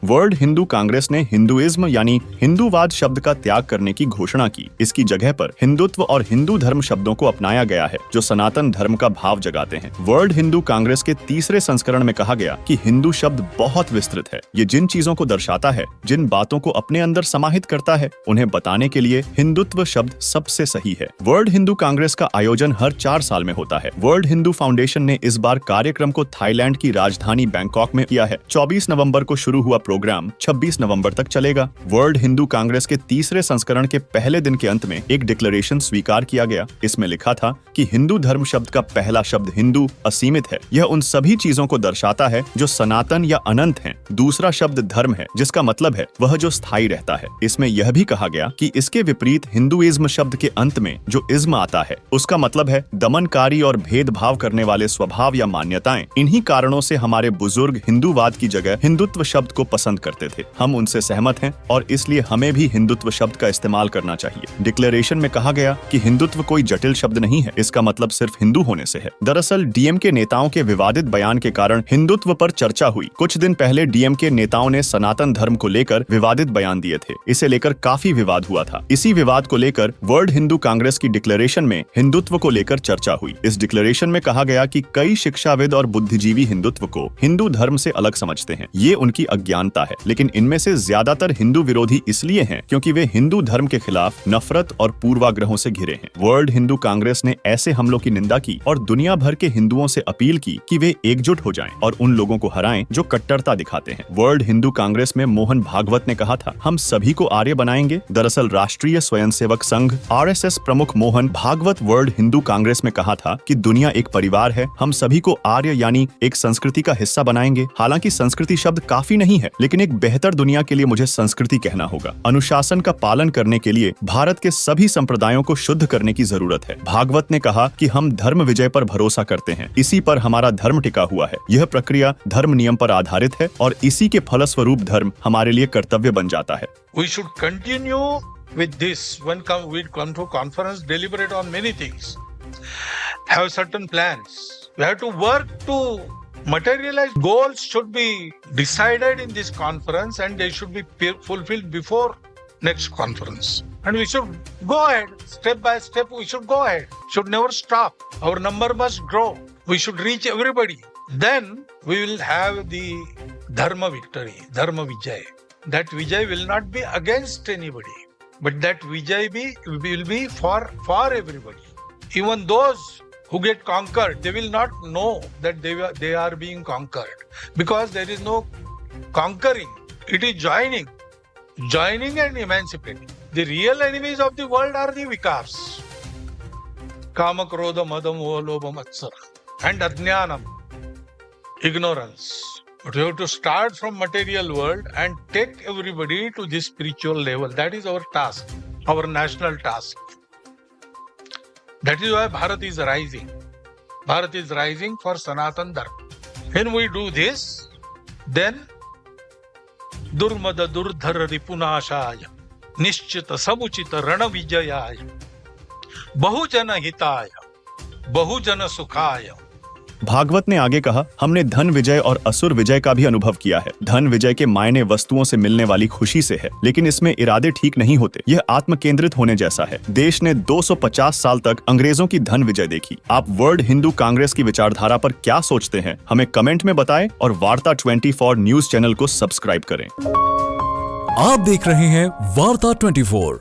World Hindu Congress ने Hinduism यानी हिंदूवाद शब्द का त्याग करने की घोषणा की। इसकी जगह पर हिंदुत्व और हिंदू धर्म शब्दों को अपनाया गया है, जो सनातन धर्म का भाव जगाते हैं। वर्ल्ड हिंदू कांग्रेस के तीसरे संस्करण में कहा गया कि हिंदू शब्द बहुत विस्तृत है। ये जिन चीजों को दर्शाता है, जिन बातों को अपने अंदर समाहित करता है, उन्हें बताने के लिए हिंदुत्व शब्द सबसे सही है। वर्ल्ड हिंदू कांग्रेस का आयोजन हर 4 साल में होता है। वर्ल्ड हिंदू फाउंडेशन ने इस बार कार्यक्रम को थाईलैंड की राजधानी बैंकॉक में किया है। 24 नवंबर को शुरू हुआ प्रोग्राम 26 नवंबर तक चलेगा। वर्ल्ड हिंदू कांग्रेस के तीसरे संस्करण के पहले दिन के अंत में एक डिक्लेरेशन स्वीकार किया गया। इसमें लिखा था कि हिंदू धर्म शब्द का पहला शब्द हिंदू असीमित है। यह उन सभी चीजों को दर्शाता है जो सनातन या अनंत हैं। दूसरा शब्द धर्म है, जिसका मतलब है वह जो स्थायी रहता है। इसमें यह भी कहा गया कि इसके विपरीत हिंदुइज्म शब्द के अंत में जो इज्म आता है, उसका मतलब है दमनकारी और भेदभाव करने वाले स्वभाव या मान्यताएं। इन्हीं कारणों से हमारे बुजुर्ग हिंदूवाद की जगह हिंदुत्व शब्द को पसंद करते थे। हम उनसे सहमत हैं और इसलिए हमें भी हिंदुत्व शब्द का इस्तेमाल करना चाहिए। डिक्लेरेशन में कहा गया कि हिंदुत्व कोई जटिल शब्द नहीं है, इसका मतलब सिर्फ हिंदू होने से है। दरअसल डीएमके नेताओं के विवादित बयान के कारण हिंदुत्व पर चर्चा हुई। कुछ दिन पहले डीएमके नेताओं ने सनातन धर्म को लेकर विवादित बयान दिए थे। इसे लेकर काफी विवाद हुआ था। इसी विवाद को लेकर वर्ल्ड हिंदू कांग्रेस की डिक्लेरेशन में हिंदुत्व को लेकर चर्चा हुई। इस डिक्लेरेशन में कहा गया कि कई शिक्षाविद और बुद्धिजीवी हिंदुत्व को हिंदू धर्म से अलग समझते हैं। ये उनकी अज्ञानता है, लेकिन इनमें से ज्यादातर हिंदू विरोधी इसलिए हैं क्योंकि वे हिंदू धर्म के खिलाफ नफरत और पूर्वाग्रहों से घिरे हैं। वर्ल्ड हिंदू कांग्रेस ने ऐसे हमलों की निंदा की और दुनिया भर के हिंदुओं से अपील की कि वे एकजुट हो जाएं और उन लोगों को हराएं जो कट्टरता दिखाते हैं। वर्ल्ड हिंदू कांग्रेस में मोहन भागवत ने कहा था, हम सभी को आर्य बनाएंगे। दरअसल राष्ट्रीय स्वयंसेवक संघ आरएसएस प्रमुख मोहन भागवत वर्ल्ड हिंदू कांग्रेस में कहा था कि दुनिया एक परिवार है, हम सभी को आर्य यानी एक संस्कृति का हिस्सा बनाएंगे। हालांकि संस्कृति शब्द काफी नहीं है, लेकिन एक बेहतर दुनिया के लिए मुझे संस्कृति कहना होगा। अनुशासन का पालन करने के लिए भारत के सभी संप्रदायों को शुद्ध करने की जरूरत है। भागवत ने कहा कि हम धर्म विजय पर भरोसा करते हैं, इसी पर हमारा धर्म टिका हुआ है। यह प्रक्रिया धर्म नियम पर आधारित है और इसी के फलस्वरूप धर्म हमारे लिए कर्तव्य बन जाता है। We should continue with this when we come to conference, deliberate on many things, have certain plans. We have to work to materialize. Goals should be decided in this conference and they should be fulfilled before next conference. And we should go ahead, step by step we should go ahead. Should never stop. Our number must grow. We should reach everybody. Then we will have the Dharma victory, Dharma Vijay. That Vijay will not be against anybody, but that Vijay will be for everybody. Even those who get conquered, they will not know that they are being conquered, because there is no conquering. It is joining and emancipating. The real enemies of the world are the vikars. Kama, Krodha, Mada, Moha, Lobha, Matsara, and Ajnanam, ignorance. But we have to start from material world and take everybody to this spiritual level. That is our task, our national task. That is why Bharat is rising. Bharat is rising for Sanatan Dharma. When we do this, then Durmada Durdhara Ripunashaya, Nishchita Samuchita Rana Vijayaya, Bahujana Hitaya, Bahujana Sukhaya. Bhagavat ने आगे कहा, हमने धन विजय और असुर विजय का भी अनुभव किया है। धन विजय के मायने वस्तुओं से मिलने वाली खुशी से है, लेकिन इसमें इरादे ठीक नहीं होते। यह आत्म केंद्रित होने जैसा है। देश ने 250 साल तक अंग्रेजों की धन विजय देखी। आप वर्ल्ड हिंदू कांग्रेस की विचारधारा पर क्या सोचते हैं, हमें कमेंट में बताएं और वार्ता 24 न्यूज चैनल को सब्सक्राइब करें। आप देख रहे हैं वार्ता 24।